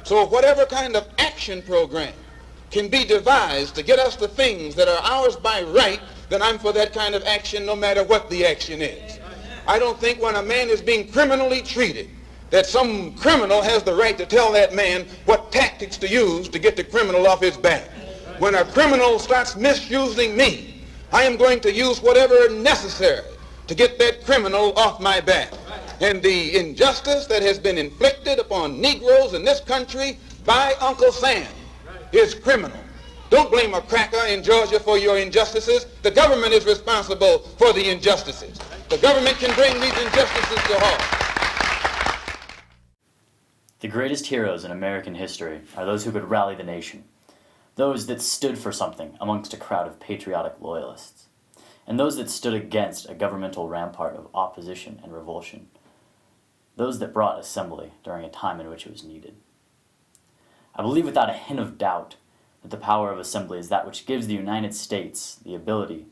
So whatever kind of action program can be devised to get us the things that are ours by right, then I'm for that kind of action no matter what the action is. I don't think when a man is being criminally treated that some criminal has the right to tell that man what tactics to use to get the criminal off his back. When a criminal starts misusing me, I am going to use whatever necessary to get that criminal off my back. And the injustice that has been inflicted upon Negroes in this country by Uncle Sam is criminal. Don't blame a cracker in Georgia for your injustices. The government is responsible for the injustices. The government can bring these injustices to halt. The greatest heroes in American history are those who could rally the nation, those that stood for something amongst a crowd of patriotic loyalists, and those that stood against a governmental rampart of opposition and revulsion, those that brought assembly during a time in which it was needed. I believe without a hint of doubt that the power of assembly is that which gives the United States the ability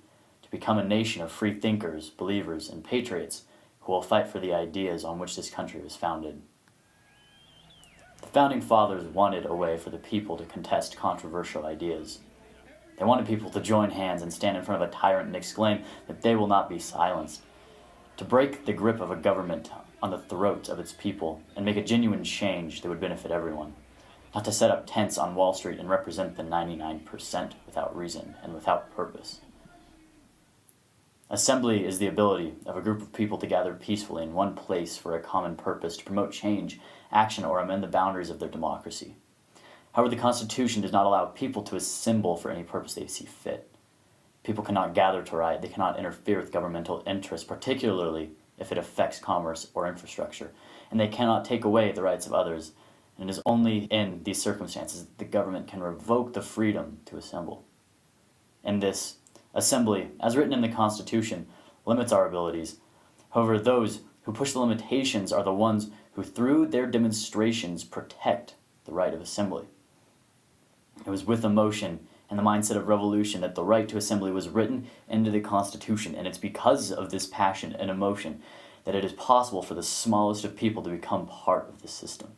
to become a nation of free thinkers, believers, and patriots who will fight for the ideas on which this country was founded. The Founding Fathers wanted a way for the people to contest controversial ideas. They wanted people to join hands and stand in front of a tyrant and exclaim that they will not be silenced, to break the grip of a government on the throats of its people and make a genuine change that would benefit everyone, not to set up tents on Wall Street and represent the 99% without reason and without purpose. Assembly is the ability of a group of people to gather peacefully in one place for a common purpose to promote change, action, or amend the boundaries of their democracy. However, the Constitution does not allow people to assemble for any purpose they see fit. People cannot gather to riot. They cannot interfere with governmental interests, particularly if it affects commerce or infrastructure. And they cannot take away the rights of others. And it is only in these circumstances that the government can revoke the freedom to assemble. In this, assembly, as written in the Constitution, limits our abilities. However, those who push the limitations are the ones who, through their demonstrations, protect the right of assembly. It was with emotion and the mindset of revolution that the right to assembly was written into the Constitution, and it's because of this passion and emotion that it is possible for the smallest of people to become part of the system.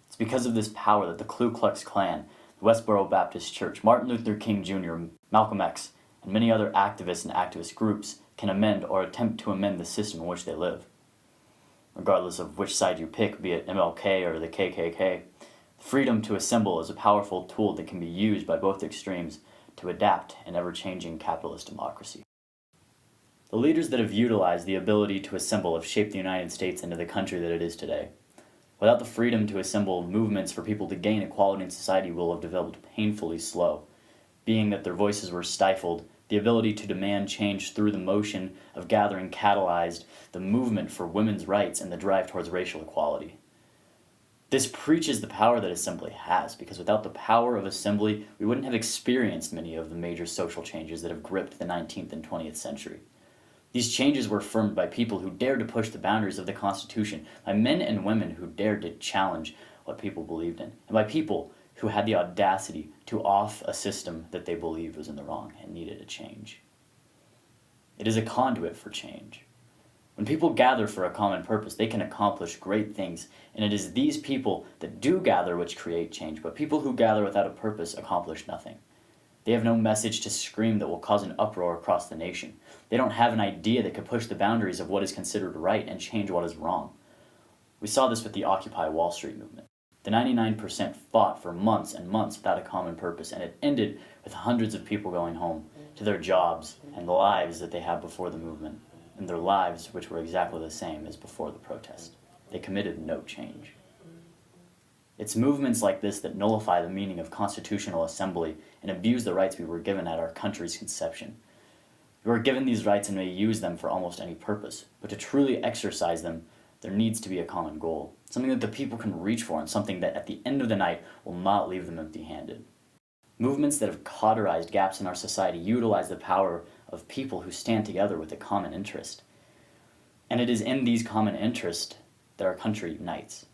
It's because of this power that the Ku Klux Klan, the Westboro Baptist Church, Martin Luther King Jr., Malcolm X, and many other activists and activist groups can amend or attempt to amend the system in which they live. Regardless of which side you pick, be it MLK or the KKK, freedom to assemble is a powerful tool that can be used by both extremes to adapt an ever-changing capitalist democracy. The leaders that have utilized the ability to assemble have shaped the United States into the country that it is today. Without the freedom to assemble, movements for people to gain equality in society will have developed painfully slow. Being that their voices were stifled, the ability to demand change through the motion of gathering catalyzed the movement for women's rights and the drive towards racial equality. This preaches the power that assembly has, because without the power of assembly, we wouldn't have experienced many of the major social changes that have gripped the 19th and 20th century. These changes were affirmed by people who dared to push the boundaries of the Constitution, by men and women who dared to challenge what people believed in, and by people who had the audacity to off a system that they believed was in the wrong and needed a change. It is a conduit for change. When people gather for a common purpose, they can accomplish great things, and it is these people that do gather which create change, but people who gather without a purpose accomplish nothing. They have no message to scream that will cause an uproar across the nation. They don't have an idea that could push the boundaries of what is considered right and change what is wrong. We saw this with the Occupy Wall Street movement. The 99% fought for months and months without a common purpose, and it ended with hundreds of people going home to their jobs and the lives that they had before the movement, and their lives which were exactly the same as before the protest. They committed no change. It's movements like this that nullify the meaning of constitutional assembly and abuse the rights we were given at our country's conception. We were given these rights and may use them for almost any purpose, but to truly exercise them, there needs to be a common goal, something that the people can reach for and something that at the end of the night will not leave them empty-handed. Movements that have cauterized gaps in our society utilize the power of people who stand together with a common interest. And it is in these common interests that our country unites.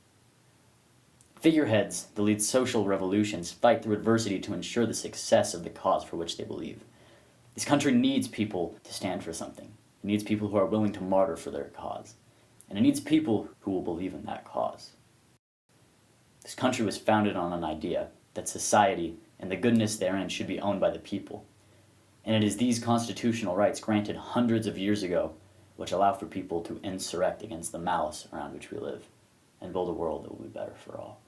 Figureheads that lead social revolutions fight through adversity to ensure the success of the cause for which they believe. This country needs people to stand for something. It needs people who are willing to martyr for their cause. And it needs people who will believe in that cause. This country was founded on an idea that society and the goodness therein should be owned by the people. And it is these constitutional rights granted hundreds of years ago which allow for people to insurrect against the malice around which we live and build a world that will be better for all.